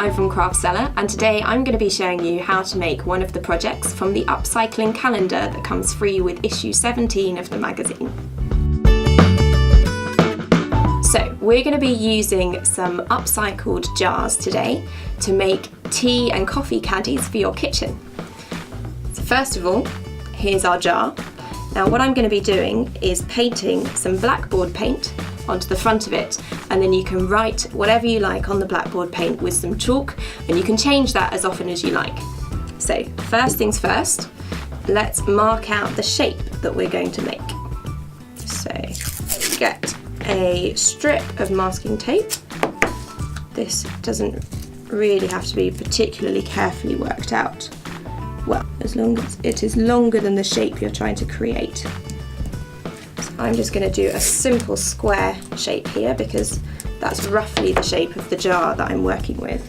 I'm from Craft Cellar, and today I'm going to be showing you how to make one of the projects from the upcycling calendar that comes free with issue 17 of the magazine. So we're going to be using some upcycled jars today to make tea and coffee caddies for your kitchen. So first of all, here's our jar. Now what I'm going to be doing is painting some blackboard paint onto the front of it, and then you can write whatever you like on the blackboard paint with some chalk, and you can change that as often as you like. So first things first, let's mark out the shape that we're going to make. So get a strip of masking tape. This doesn't really have to be particularly carefully worked out. Well, as long as it is longer than the shape you're trying to create. So I'm just going to do a simple square shape here because that's roughly the shape of the jar that I'm working with.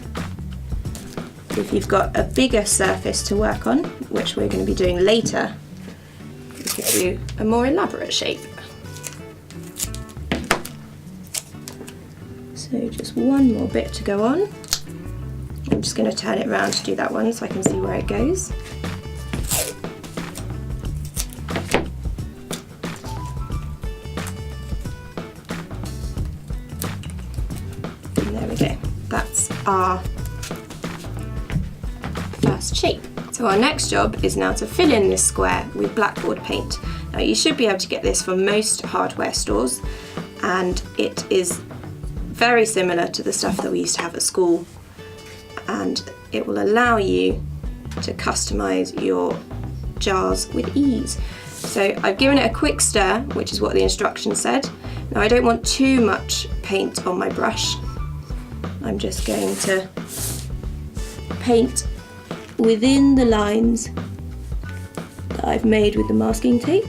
If you've got a bigger surface to work on, which we're going to be doing later, you could do a more elaborate shape. So just one more bit to go on. I'm just going to turn it around to do that one so I can see where it goes. And there we go. That's our first shape. So our next job is now to fill in this square with blackboard paint. Now you should be able to get this from most hardware stores, and it is very similar to the stuff that we used to have at school, and it will allow you to customize your jars with ease. So I've given it a quick stir, which is what the instructions said. Now I don't want too much paint on my brush. I'm just going to paint within the lines that I've made with the masking tape.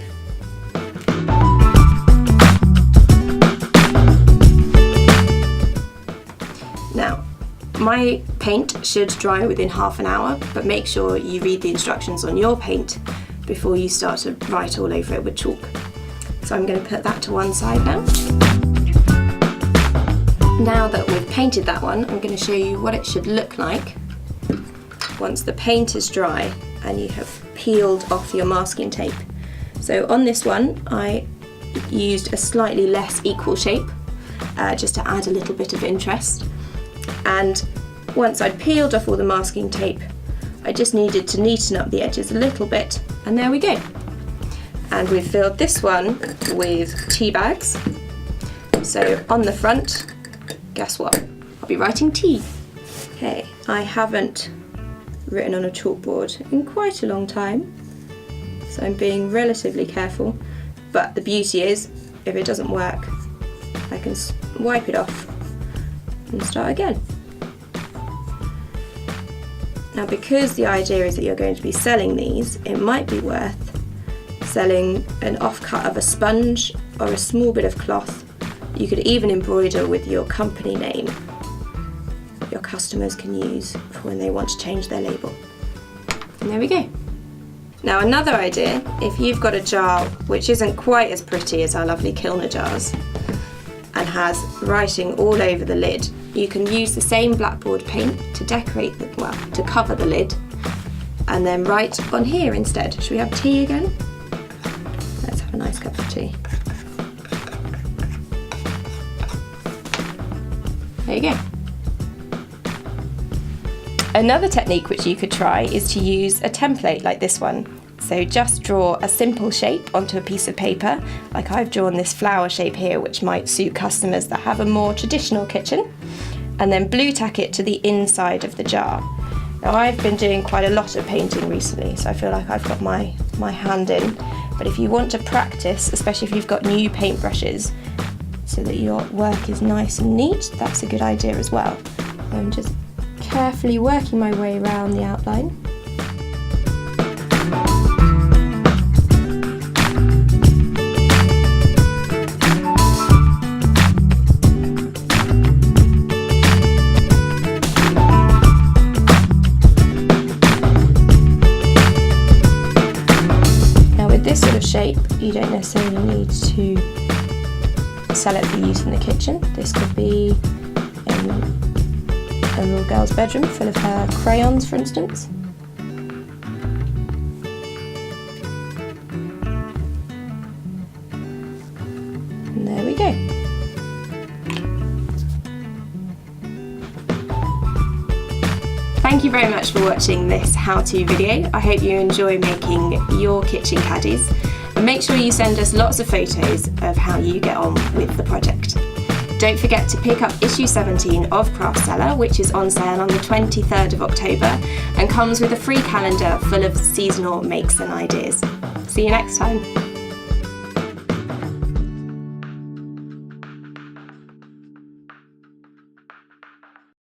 Now, my paint should dry within half an hour, but make sure you read the instructions on your paint before you start to write all over it with chalk. So I'm going to put that to one side now. Now that we've painted that one, I'm going to show you what it should look like once the paint is dry and you have peeled off your masking tape. So on this one, I used a slightly less equal shape, just to add a little bit of interest. And once I'd peeled off all the masking tape, I just needed to neaten up the edges a little bit, and there we go. And we've filled this one with tea bags. So on the front, guess what? I'll be writing tea. Okay, I haven't written on a chalkboard in quite a long time, so I'm being relatively careful, but the beauty is, if it doesn't work, I can wipe it off and start again. Now because the idea is that you're going to be selling these, it might be worth selling an offcut of a sponge or a small bit of cloth. You could even embroider with your company name that your customers can use for when they want to change their label. And there we go. Now another idea, if you've got a jar which isn't quite as pretty as our lovely Kilner jars and has writing all over the lid, you can use the same blackboard paint to decorate the, well, to cover the lid, and then write on here instead. Should we have tea again? Let's have a nice cup of tea. There you go. Another technique which you could try is to use a template like this one. So just draw a simple shape onto a piece of paper, like I've drawn this flower shape here, which might suit customers that have a more traditional kitchen, and then blue tack it to the inside of the jar. Now I've been doing quite a lot of painting recently, so I feel like I've got my hand in, but if you want to practice, especially if you've got new paintbrushes, so that your work is nice and neat, that's a good idea as well. I'm just carefully working my way around the outline. Now with this sort of shape, you don't necessarily need to sell it for use in the kitchen. This could be a little girl's bedroom full of her crayons, for instance. And there we go. Thank you very much for watching this how-to video. I hope you enjoy making your kitchen caddies, and make sure you send us lots of photos of how you get on with the project. Don't forget to pick up issue 17 of Craft Cellar, which is on sale on the 23rd of October and comes with a free calendar full of seasonal makes and ideas. See you next time.